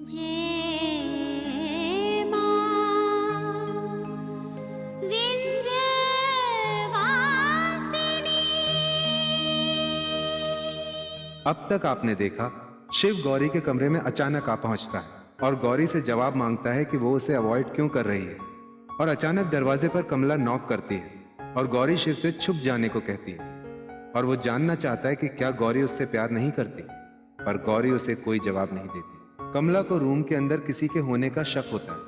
जय मां विंध्यवासिनी। अब तक आपने देखा शिव गौरी के कमरे में अचानक आ पहुंचता है और गौरी से जवाब मांगता है कि वो उसे अवॉइड क्यों कर रही है। और अचानक दरवाजे पर कमला नॉक करती है और गौरी शिव से छुप जाने को कहती है और वो जानना चाहता है कि क्या गौरी उससे प्यार नहीं करती, पर गौरी उसे कोई जवाब नहीं देती। कमला को रूम के अंदर किसी के होने का शक होता है,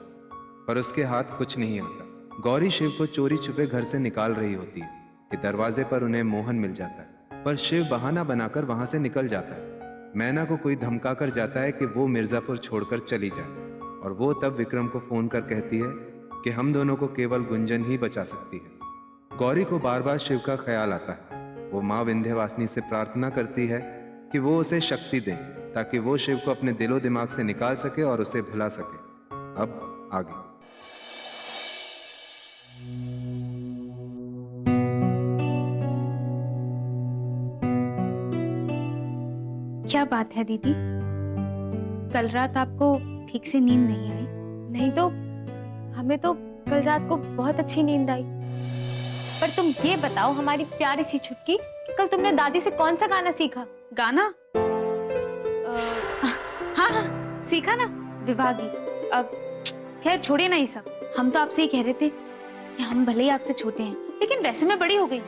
पर उसके हाथ कुछ नहीं होता। गौरी शिव को चोरी छुपे घर से निकाल रही होती है कि दरवाजे पर उन्हें मोहन मिल जाता है, पर शिव बहाना बनाकर वहां से निकल जाता है। मैना को कोई धमका कर जाता है कि वो मिर्जापुर छोड़कर चली जाए और वो तब विक्रम को फोन कर कहती है कि हम दोनों को केवल गुंजन ही बचा सकती है। गौरी को बार बार शिव का ख्याल आता है। वो माँ विंध्यवासिनी से प्रार्थना करती है कि वो उसे शक्ति दे ताकि वो शिव को अपने दिलो दिमाग से निकाल सके और उसे भुला सके। अब आगे। क्या बात है दीदी, कल रात आपको ठीक से नींद नहीं आई? नहीं तो हमें तो कल रात को बहुत अच्छी नींद आई। पर तुम ये बताओ हमारी प्यारी सी छुटकी कि कल तुमने दादी से कौन सा गाना सीखा? गाना? हाँ हाँ सीखा ना, विवाह गीत। अब खैर छोड़िए ना ये सब। हम तो आपसे ही कह रहे थे कि हम भले ही आपसे छोटे हैं, लेकिन वैसे मैं बड़ी हो गई।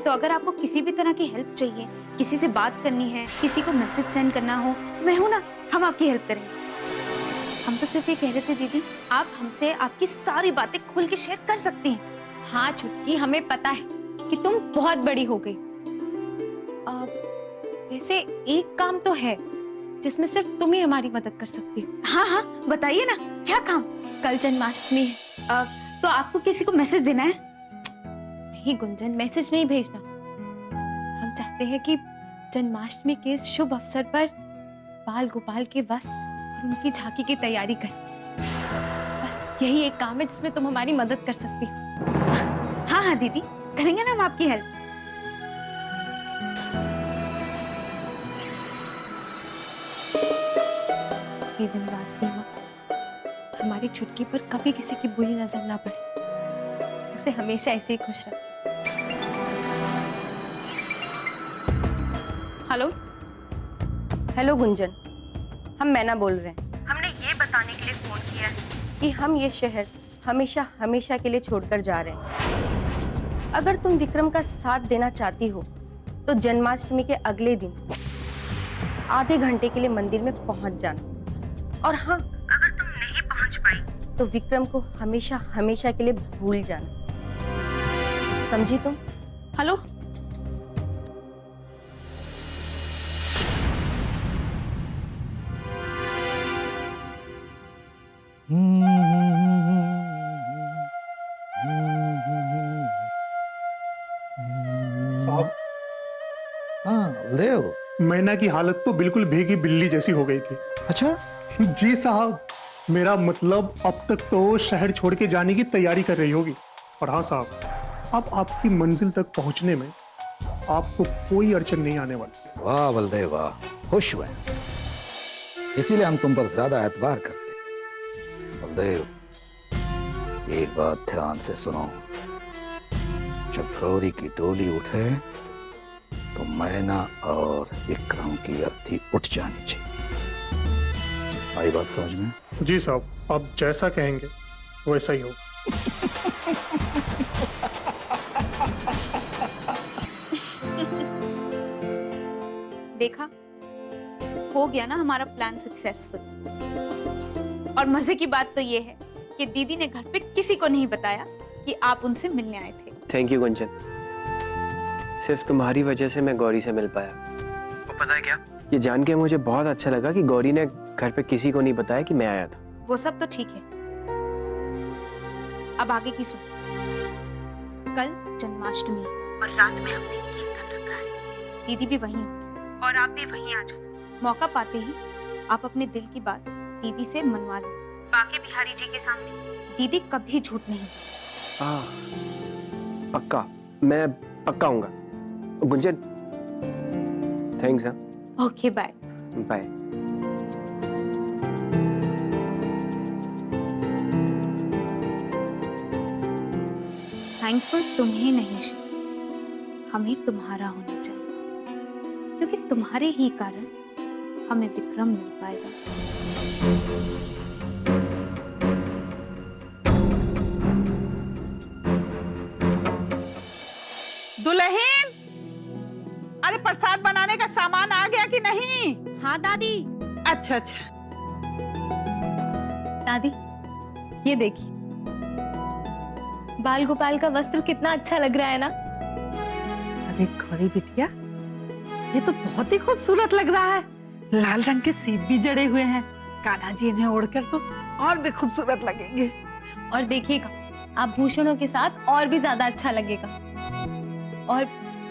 तो अगर आपको किसी भी तरह की हेल्प चाहिए, किसी से बात करनी है, किसी को मैसेज सेंड करना हो, मैं हूं ना, हम आपकी हेल्प करेंगे। हम तो सिर्फ ये कह रहे थे दीदी, आप हमसे आपकी सारी बातें खुल के शेयर कर सकती हैं। हाँ छुटकी, हमें पता है कि तुम बहुत बड़ी हो गई। वैसे एक काम तो है जिसमें सिर्फ तुम ही हमारी मदद कर सकती हो। हाँ हाँ बताइए ना, क्या काम? कल जन्माष्टमी है। तो आपको किसी को मैसेज देना है? नहीं गुंजन, मैसेज नहीं भेजना। हम चाहते हैं कि जन्माष्टमी के इस शुभ अवसर पर बाल गोपाल के वस्त्र और उनकी झांकी की तैयारी करें। बस यही एक काम है जिसमें तुम हमारी मदद कर सकती हो। हाँ हाँ दीदी, करेंगे ना हम आपकी हेल्प। हे विंध्यवासिनी मां, हमारी छुटकी पर कभी किसी की बुरी नजर ना पड़े, उसे हमेशा ऐसे ही खुश रख। हेलो हेलो गुंजन, हम मैना बोल रहे हैं। हमने ये बताने के लिए फोन किया है कि हम ये शहर हमेशा हमेशा के लिए छोड़कर जा रहे हैं। अगर तुम विक्रम का साथ देना चाहती हो तो जन्माष्टमी के अगले दिन आधे घंटे के लिए मंदिर में पहुंच जाना। और हाँ, अगर तुम नहीं पहुंच पाई तो विक्रम को हमेशा हमेशा के लिए भूल जाना। समझी तुम? हेलो साहब। हाँ ले आओ। मैना की हालत तो बिल्कुल भीगी बिल्ली जैसी हो गई थी। अच्छा? जी साहब, मेरा मतलब अब तक तो वो शहर छोड़ के जाने की तैयारी कर रही होगी। और हाँ साहब, अब आपकी मंजिल तक पहुंचने में आपको कोई अड़चन नहीं आने वाली। वाह बलदेव वाह, खुश हुए, इसीलिए हम तुम पर ज्यादा एतबार करते। बलदेव एक बात ध्यान से सुनो, जब गौरी की डोली उठे तो मैना और विक्रम की अर्थी उठ जानी चाहिए। आई बात समझ में? जी साहब, आप जैसा कहेंगे वैसा ही होगा। देखा, हो गया ना हमारा प्लान सक्सेसफुल। और मजे की बात तो ये है कि दीदी ने घर पे किसी को नहीं बताया कि आप उनसे मिलने आए थे। थैंक यू गुंजन, सिर्फ तुम्हारी वजह से मैं गौरी से मिल पाया। वो पता है क्या, ये जान के मुझे बहुत अच्छा लगा कि गौरी ने घर पे किसी को नहीं बताया कि मैं आया था। वो सब तो ठीक है, अब आगे की सुन। कल जन्माष्टमी है और रात में हमने कीर्तन रखा है। दीदी भी वहीं होगी और आप भी वहीं आ जाओ। मौका पाते ही आप अपने दिल की बात दीदी से मनवा लो। बाकी बिहारी जी के सामने दीदी कभी झूठ नहीं। पक्का, मैं पक्का आऊंगा। Gunjan thanks. Okay bye. Bye. Thankful तुम्हें नहीं शिव, हमें तुम्हारा होना चाहिए, क्योंकि तुम्हारे ही कारण हमें विक्रम मिल पाएगा। दुल्हन, अरे प्रसाद बनाने का सामान आ गया कि नहीं? हाँ दादी। अच्छा अच्छा। दादी, ये देखिए, बाल गोपाल का वस्त्र कितना अच्छा लग रहा है ना। अरे गौरी बिटिया, ये तो बहुत ही खूबसूरत लग रहा है। लाल रंग के सीप भी जड़े हुए हैं। कान्हा जी इन्हें ओढ़कर तो और भी खूबसूरत लगेंगे। और देखिएगा, आप भूषणों के साथ और भी ज्यादा अच्छा लगेगा। और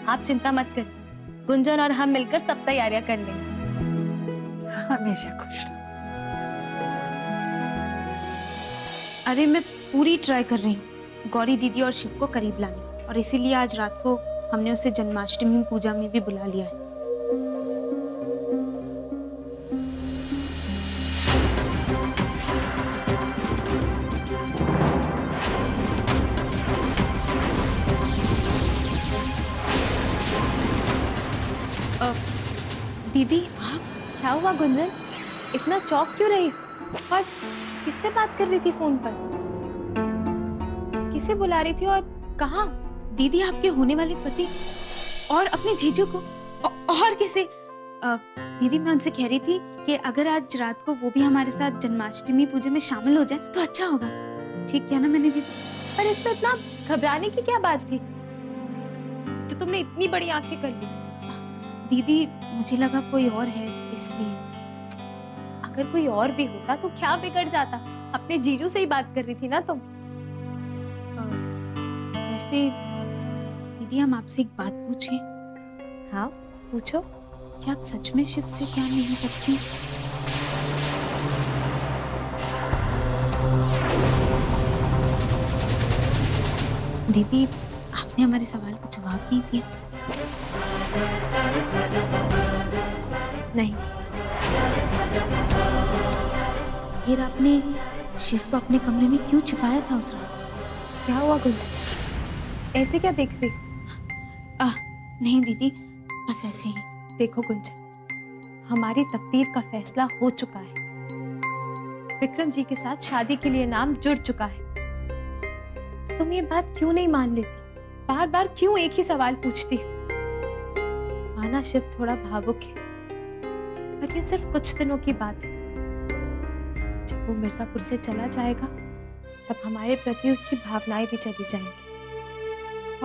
आप चिंता मत करें, गुंजन और हम मिलकर सब तैयारियां कर लेंगे। हमेशा खुश रहो। अरे मैं पूरी ट्राई कर रही हूँ गौरी दीदी और शिव को करीब लाने, और इसीलिए आज रात को हमने उसे जन्माष्टमी पूजा में भी बुला लिया है। दीदी आप? क्या हुआ गुंजन, इतना चौंक क्यों रही हो? और किससे बात कर रही थी फोन पर? किसे बुला रही थी और कहाँ? दीदी आपके होने वाले पति और अपने जीजू को। और किसे? दीदी मैं उनसे कह रही थी कि अगर आज रात को वो भी हमारे साथ जन्माष्टमी पूजा में शामिल हो जाए तो अच्छा होगा। ठीक किया ना मैंने दीदी? पर इसमें इतना घबराने की क्या बात थी जो तुमने इतनी बड़ी आंखें कर ली? दीदी मुझे लगा कोई और है, इसलिए। अगर कोई और भी होता तो क्या बिगड़ जाता? अपने जीजू से ही बात कर रही थी ना तुम। वैसे दीदी हम आपसे एक बात पूछें? हाँ पूछो। क्या आप सच में शिव से प्यार नहीं करती? दीदी आपने हमारे सवाल का जवाब नहीं दिया। नहीं। फिर आपने शिव को अपने कमरे में क्यों छुपाया था उस रात? क्या हुआ गुंजन, ऐसे क्या देख रही? नहीं दीदी, बस ऐसे ही। देखो गुंजन, हमारी तकदीर का फैसला हो चुका है। विक्रम जी के साथ शादी के लिए नाम जुड़ चुका है। तुम ये बात क्यों नहीं मान लेती? बार बार क्यों एक ही सवाल पूछती हो? माना शिव थोड़ा भावुक है, पर ये सिर्फ कुछ दिनों की बात है। जब वो मिर्जापुर से चला जाएगा तब हमारे प्रति उसकी भावनाएं भी चली जाएंगी।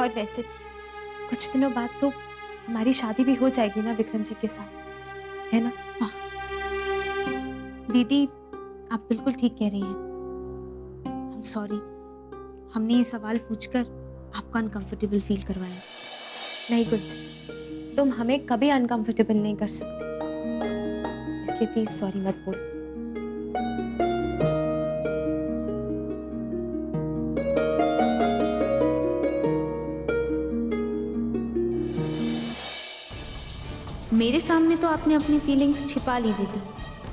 और वैसे कुछ दिनों बाद तो हमारी शादी भी हो जाएगी ना विक्रम जी के साथ, है ना? दीदी आप बिल्कुल ठीक कह रही हैं। I'm सॉरी, हमने ये सवाल पूछकर आपको अनकंफर्टेबल फील करवाया। नहीं गुंजन, तुम हमें कभी अनकंफर्टेबल नहीं कर सकते, इसलिए प्लीज सॉरी मत बोलो। मेरे सामने तो आपने अपनी फीलिंग्स छिपा ली दीदी,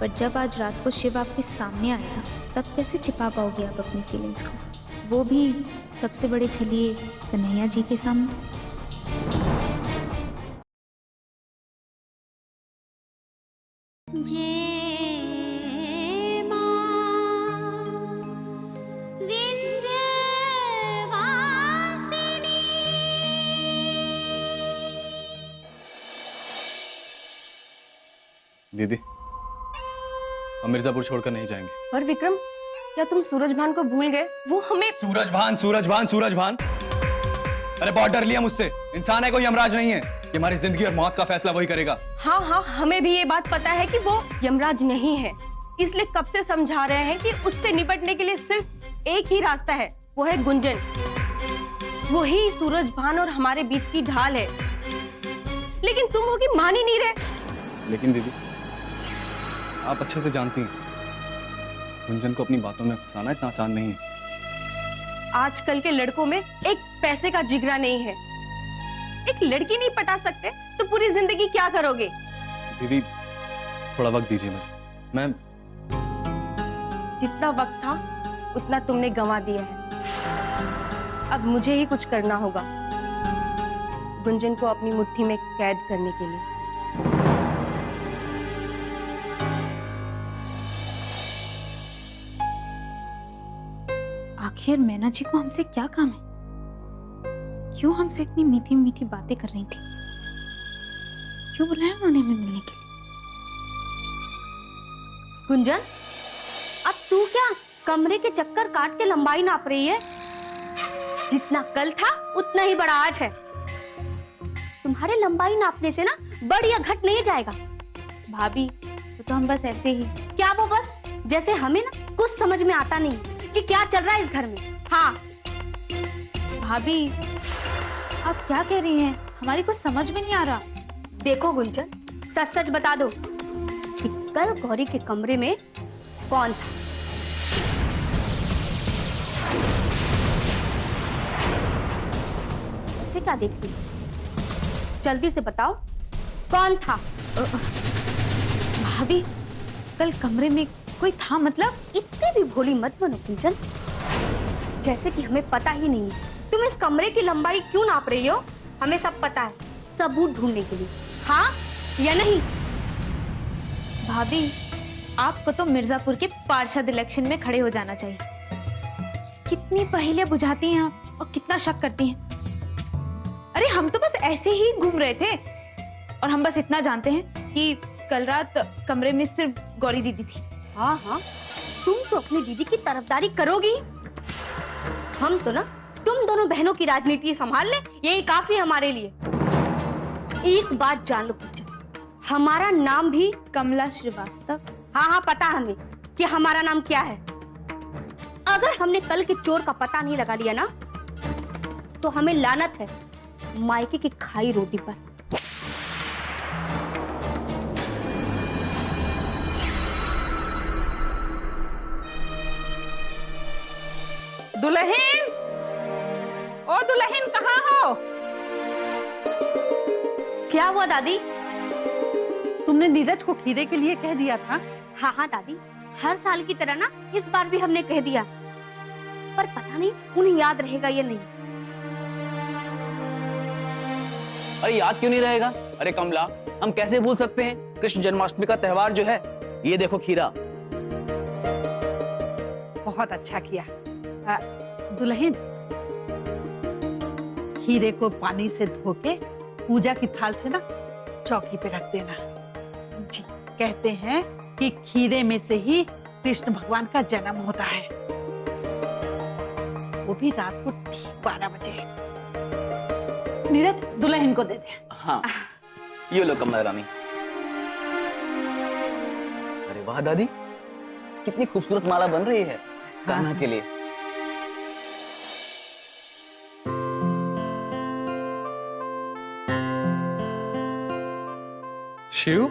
पर जब आज रात को शिव आपके सामने आएगा तब कैसे छिपा पाओगे आप अपनी फीलिंग्स को, वो भी सबसे बड़े छलिए कन्हैया जी के सामने? जय मां विंध्यवासिनी। दीदी, हम मिर्जापुर छोड़कर नहीं जाएंगे। पर विक्रम, क्या तुम सूरजभान को भूल गए? वो हमें सूरजभान सूरजभान सूरजभान, अरे बहुत डर लिया मुझसे। इंसान है, कोई यमराज नहीं है कि हमारी जिंदगी और मौत का फैसला वही करेगा। हाँ हाँ, हमें भी ये बात पता है कि वो यमराज नहीं है, इसलिए कब से समझा रहे हैं कि उससे निपटने के लिए सिर्फ एक ही रास्ता है, वो है गुंजन। वही सूरजभान और हमारे बीच की ढाल है, लेकिन तुम हो कि मान ही नहीं रहे। लेकिन दीदी, आप अच्छे से जानती हैं गुंजन को अपनी बातों में फंसाना इतना आसान नहीं है। आजकल के लड़कों में एक पैसे का जिगरा नहीं है। एक लड़की नहीं पटा सकते तो पूरी जिंदगी क्या करोगे? दीदी थोड़ा वक्त दीजिए मुझे। मैं जितना वक्त था उतना तुमने गंवा दिया है। अब मुझे ही कुछ करना होगा गुंजन को अपनी मुट्ठी में कैद करने के लिए। आखिर मैना जी को हमसे क्या काम है? क्यों हमसे इतनी मीठी मीठी बातें कर रही थी? क्यों बुलाया उन्होंने हमें मिलने के लिए? गुंजन, अब तू क्या कमरे के चक्कर काट के लंबाई नाप रही है? जितना कल था उतना ही बड़ा आज है। तुम्हारे लंबाई नापने से ना बढ़ या घट नहीं जाएगा। भाभी, तो हम बस ऐसे ही। क्या वो बस? जैसे हमें ना कुछ समझ में आता नहीं कि क्या चल रहा है इस घर में। हाँ भाभी, आप क्या कह रही हैं? हमारी कुछ समझ में नहीं आ रहा। देखो गुंजन, सच सच बता दो कि कल गौरी के कमरे में कौन था? ऐसे क्या देखती हो? जल्दी से बताओ, कौन था? भाभी, कल कमरे में कोई था मतलब? इतनी भी भोली मत बनो गुंजन, जैसे कि हमें पता ही नहीं है। तुम इस कमरे की लंबाई क्यों नाप रही हो? हमें सब पता है, सबूत ढूंढने के लिए। हाँ या नहीं? भाभी, आपको तो मिर्जापुर के पार्षद इलेक्शन में खड़े हो जाना चाहिए। कितनी पहेलियां बुझाती हैं आप और कितना शक करती हैं। अरे हम तो बस ऐसे ही घूम रहे थे और हम बस इतना जानते हैं कि कल रात कमरे में सिर्फ गौरी दीदी थी। हाँ हाँ, तुम तो अपनी दीदी की तरफदारी करोगी। हम तो ना तुम दोनों बहनों की राजनीति संभाल लें, यही काफी है हमारे लिए। एक बात जान लो गुंजन, हमारा नाम भी कमला श्रीवास्तव। हाँ हाँ, पता हमें कि हमारा नाम क्या है। अगर हमने कल के चोर का पता नहीं लगा लिया ना, तो हमें लानत है मायके की खाई रोटी पर। दुल्हन, ओ दुल्हन कहाँ हो? क्या हुआ दादी? तुमने नीरज को खीरे के लिए कह दिया था। हाँ हाँ दादी, हर साल की तरह ना इस बार भी हमने कह दिया, पर पता नहीं उन्हें याद रहेगा या नहीं। अरे याद क्यों नहीं रहेगा? अरे कमला, हम कैसे भूल सकते हैं? कृष्ण जन्माष्टमी का त्योहार जो है, ये देखो खीरा। बहुत अच्छा किया। दुल्हन, खीरे को पानी से धो के पूजा की थाल से ना चौकी पे रख देना। जी, कहते हैं कि खीरे में से ही कृष्ण भगवान का जन्म होता है, वो भी रात को ठीक 12 बजे। नीरज, दुल्हन को दे दे। हाँ, ये लो कमला रानी। अरे वाह दादी, कितनी खूबसूरत माला बन रही है कान्हा के लिए। शिव,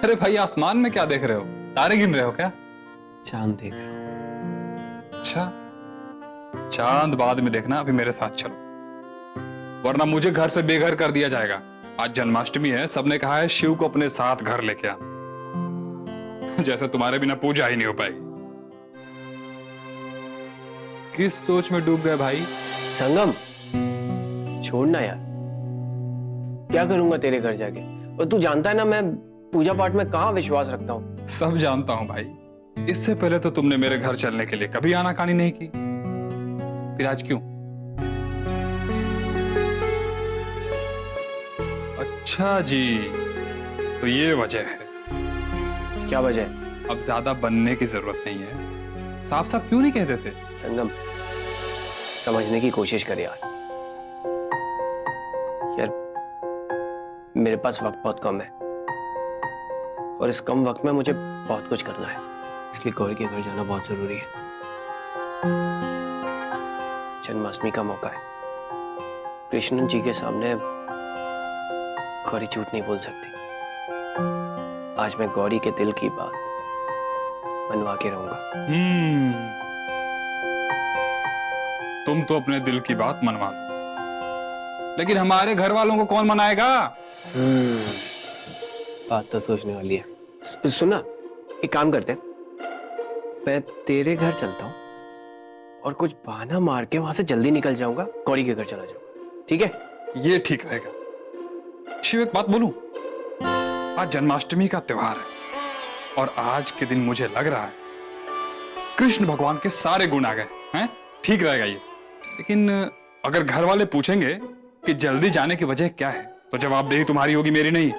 अरे भाई आसमान में क्या देख रहे हो? तारे गिन रहे हो क्या? चांद देख रहा हूं। अच्छा, चांद बाद में देखना, अभी मेरे साथ चलो, वरना मुझे घर से बेघर कर दिया जाएगा। आज जन्माष्टमी है, सबने कहा है शिव को अपने साथ घर लेके आना, जैसे तुम्हारे बिना पूजा ही नहीं हो पाएगी। किस सोच में डूब गए भाई? संगम, छोड़ना यार, क्या करूंगा तेरे घर जाके? और तू जानता है ना मैं पूजा पाठ में कहाँ विश्वास रखता हूँ। सब जानता हूं भाई, इससे पहले तो तुमने मेरे घर चलने के लिए कभी आनाकानी नहीं की, फिर आज क्यों? अच्छा जी, तो ये वजह है। क्या वजह है? अब ज्यादा बनने की जरूरत नहीं है, साफ साफ क्यों नहीं कहते थे? संगम, समझने की कोशिश कर यार। यार मेरे पास वक्त बहुत कम है और इस कम वक्त में मुझे बहुत कुछ करना है, इसलिए गौरी के घर जाना बहुत जरूरी है। जन्माष्टमी का मौका है, कृष्णन जी के सामने गौरी झूठ नहीं बोल सकती। आज मैं गौरी के दिल की बात मनवा के रहूंगा। तुम तो अपने दिल की बात मनवा लो, लेकिन हमारे घर वालों को कौन मनाएगा? बात तो सोचने वाली है। सुना, एक काम करते हैं, मैं तेरे घर चलता हूँ और कुछ बहाना मार के वहां से जल्दी निकल जाऊंगा, गौरी के घर चला जाऊंगा, ठीक है? ये ठीक रहेगा। शिव, एक बात बोलूं? आज जन्माष्टमी का त्योहार है और आज के दिन मुझे लग रहा है कृष्ण भगवान के सारे गुण आ गए हैं। ठीक रहेगा ये। लेकिन अगर घर वाले पूछेंगे कि जल्दी जाने की वजह क्या है, तो जवाबदेही तुम्हारी होगी, मेरी नहीं।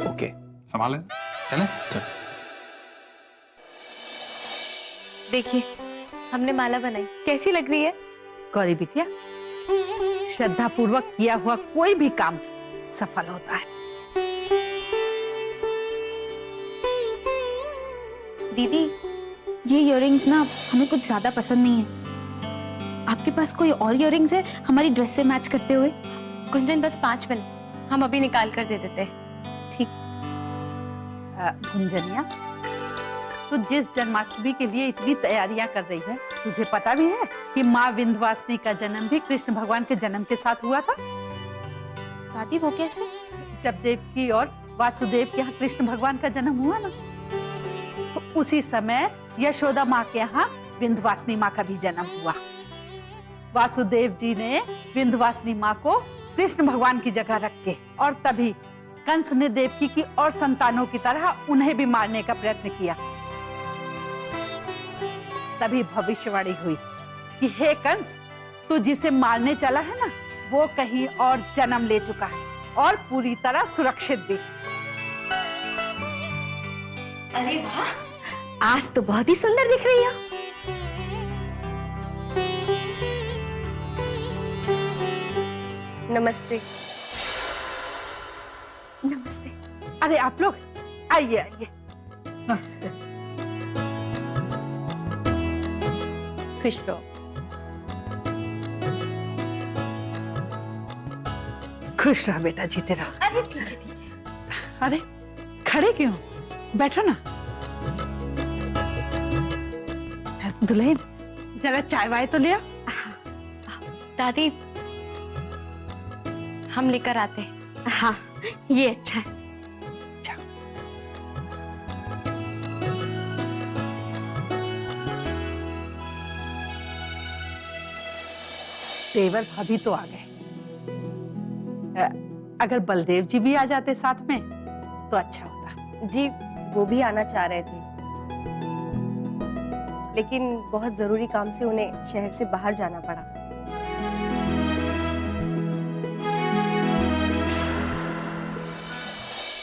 ओके, संभाले, चलें? चल। देखिए, हमने माला बनाई, कैसी लग रही है? गौरी बिटिया, श्रद्धा पूर्वक किया हुआ कोई भी काम सफल होता है। दीदी, ये इयररिंग्स ना हमें कुछ ज्यादा पसंद नहीं है। आपके पास कोई और इयररिंग्स है हमारी ड्रेस से मैच करते हुए? गुंजन, बस 5 मिनट, हम अभी निकाल कर दे देते हैं। ठीक। गुंजनिया, तू जिस जन्माष्टमी के लिए इतनी तैयारियां कर रही है, तुझे पता भी है कि माँ विंध्यवासिनी का जन्म भी कृष्ण भगवान के जन्म के साथ हुआ था? दादी, वो कैसे? जब देवकी और वासुदेव के यहाँ कृष्ण भगवान का जन्म हुआ ना, तो उसी समय यशोदा माँ के यहाँ विंध्यवासिनी माँ का भी जन्म हुआ। वासुदेव जी ने विंध्यवासिनी माँ को कृष्ण भगवान की जगह रख के, और तभी कंस ने देवकी की और संतानों की तरह उन्हें भी मारने का प्रयत्न किया। तभी भविष्यवाणी हुई कि हे कंस, तू जिसे मारने चला है ना, वो कहीं और जन्म ले चुका है और पूरी तरह सुरक्षित भी। अरे वाह, आज तो बहुत ही सुंदर दिख रही हो। नमस्ते। नमस्ते। अरे आप लोग आइए आइए। नमस्ते। खुश रहो। खुश रहो बेटा, जीते रहो। अरे ठीक है, ठीक है। अरे खड़े क्यों, बैठो ना। दुल्हन, जरा चाय वाय तो ले आओ। दादी, हम लेकर आते हैं। हाँ, ये अच्छा है। देवर भाभी तो आ गए। अगर बलदेव जी भी आ जाते साथ में तो अच्छा होता। जी, वो भी आना चाह रहे थे, लेकिन बहुत जरूरी काम से उन्हें शहर से बाहर जाना पड़ा।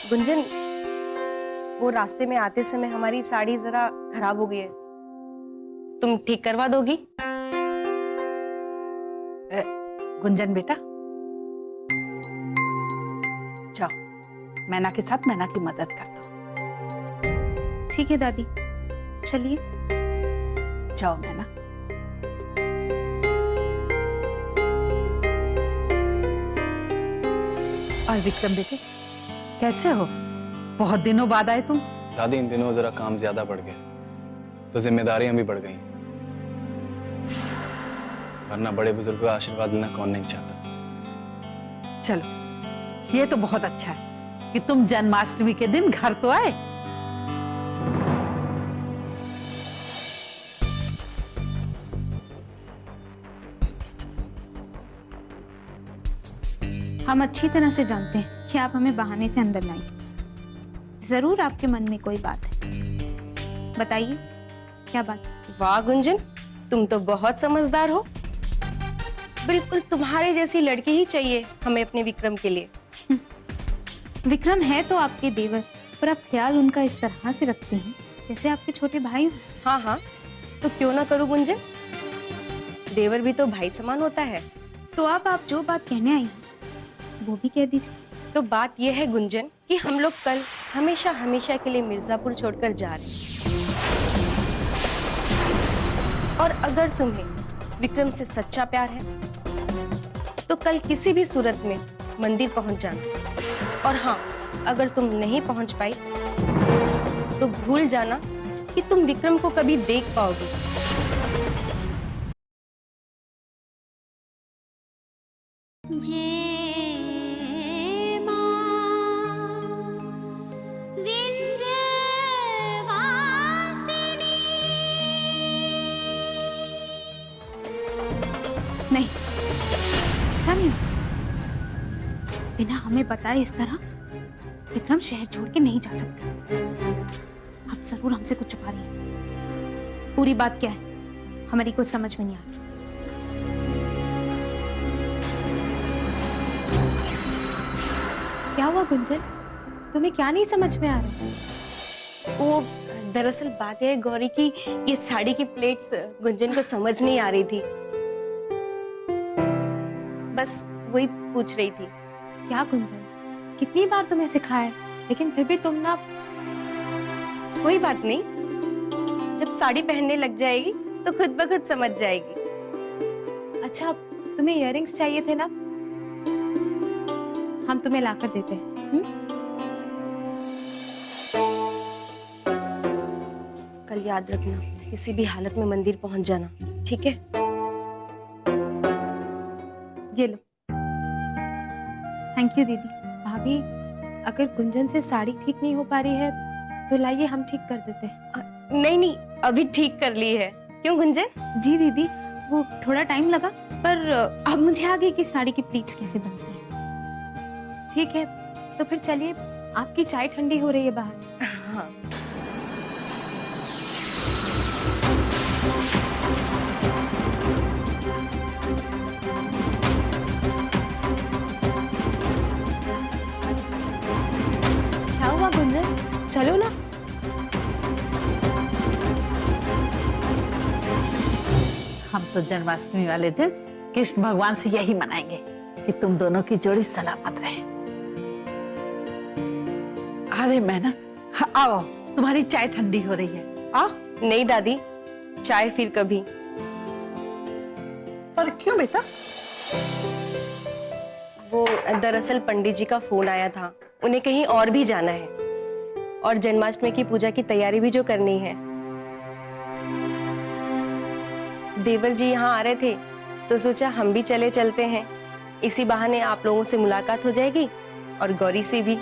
गुंजन, वो रास्ते में आते समय हमारी साड़ी जरा खराब हो गई है, तुम ठीक करवा दोगी? गुंजन बेटा, जाओ मैना के साथ मैना की मदद कर दो। ठीक है दादी, चलिए। जाओ मैना। और विक्रम बेटे, कैसे हो? बहुत दिनों बाद आए तुम। दादी, इन दिनों जरा काम ज्यादा बढ़ गया, तो जिम्मेदारियां भी बढ़ गई, वरना बड़े बुजुर्ग का आशीर्वाद लेना कौन नहीं चाहता। चलो, ये तो बहुत अच्छा है कि तुम जन्माष्टमी के दिन घर तो आए। हम अच्छी तरह से जानते हैं कि आप हमें बहाने से अंदर लाएं। जरूर आपके मन में कोई बात है, बताइए क्या बात? वाह गुंजन, तुम तो बहुत समझदार हो। बिल्कुल तुम्हारे जैसी लड़की ही चाहिए हमें अपने विक्रम के लिए। विक्रम है तो आपके देवर, पर आप ख्याल उनका इस तरह से रखते हैं जैसे आपके छोटे भाई हो। हाँ हाँ, तो क्यों ना करूं गुंजन, देवर भी तो भाई समान होता है। तो आप जो बात कहने आई हैं, वो भी कह दीजिए। तो बात यह है गुंजन कि हम लोग कल हमेशा हमेशा के लिए मिर्जापुर छोड़कर जा रहे हैं, और अगर तुम्हें विक्रम से सच्चा प्यार है तो कल किसी भी सूरत में मंदिर पहुंच जाना। और हाँ, अगर तुम नहीं पहुंच पाई तो भूल जाना कि तुम विक्रम को कभी देख पाओगे। नहीं, ऐसा नहीं हो सकता। बिना हमें बताए इस तरह विक्रम शहर छोड़ के नहीं जा सकता। आप जरूर हमसे कुछ छुपा रही हैं। पूरी बात क्या है हमारी कुछ समझ में नहीं आ रही। क्या हुआ गुंजन, तुम्हें क्या नहीं समझ में आ रहा? वो दरअसल बात है गौरी की, ये साड़ी की प्लेट्स गुंजन को समझ नहीं आ रही थी, बस वही पूछ रही थी। क्या गुंजन, कितनी बार तुम्हें सिखाया लेकिन फिर भी तुम ना। कोई बात नहीं, जब साड़ी पहनने लग जाएगी तो खुद ब खुद समझ जाएगी। अच्छा, तुम्हें इयररिंग्स चाहिए थे ना, हम तुम्हें लाकर देते हैं। कल याद रखना, किसी भी हालत में मंदिर पहुंच जाना, ठीक है? ये लो। थैंक यू दीदी। भाभी, अगर गुंजन से साड़ी ठीक नहीं हो पा रही है तो लाइए हम ठीक कर देते हैं। नहीं नहीं, अभी ठीक कर ली है। क्यों गुंजन? जी दीदी, वो थोड़ा टाइम लगा, पर अब मुझे आ गई कि साड़ी की प्लीट्स कैसे बनती है। ठीक है, तो फिर चलिए, आपकी चाय ठंडी हो रही है बाहर। हाँ। क्या हुआ गुंजन, चलो ना। हम तो जन्माष्टमी वाले दिन कृष्ण भगवान से यही मनाएंगे कि तुम दोनों की जोड़ी सलामत रहे। अरे मैना, आओ, तुम्हारी चाय ठंडी हो रही है, आओ। नहीं दादी, चाय फिर कभी। पर क्यों बेटा? वो दरअसल पंडित जी का फोन आया था, उन्हें कहीं और भी जाना है और जन्माष्टमी की पूजा की तैयारी भी जो करनी है। देवर जी यहाँ आ रहे थे तो सोचा हम भी चले चलते हैं, इसी बहाने आप लोगों से मुलाकात हो जाएगी और गौरी से भी,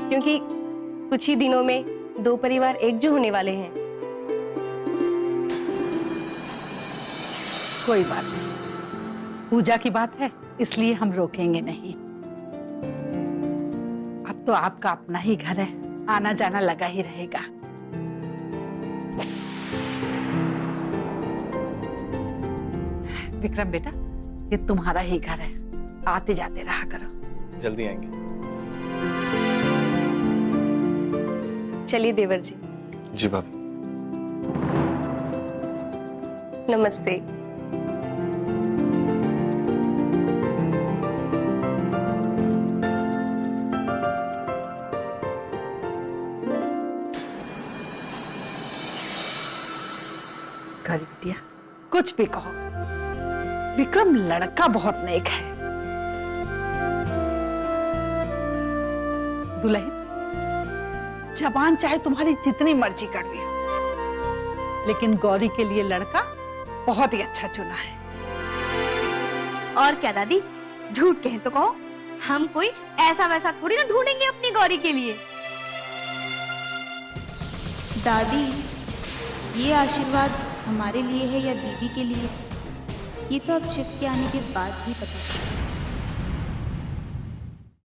क्योंकि कुछ ही दिनों में दो परिवार एकजुट होने वाले हैं। कोई बात नहीं, पूजा की बात है इसलिए हम रोकेंगे नहीं। अब तो आपका अपना ही घर है, आना जाना लगा ही रहेगा। विक्रम बेटा, ये तुम्हारा ही घर है, आते जाते रहा करो। जल्दी आएंगे। चलिए देवर जी। जी भाभी। नमस्ते। गौरी बिटिया, कुछ भी कहो, विक्रम लड़का बहुत नेक है। दुल्हन, जबान चाहे तुम्हारी जितनी मर्जी कड़वी हो, लेकिन गौरी के लिए लड़का बहुत ही अच्छा चुना है। और क्या दादी, झूठ कहें तो कहो, हम कोई ऐसा वैसा थोड़ी ना ढूंढेंगे अपनी गौरी के लिए। दादी, ये आशीर्वाद हमारे लिए है या दीदी के लिए, ये तो अब शिफ्ट के आने के बाद ही पता चला।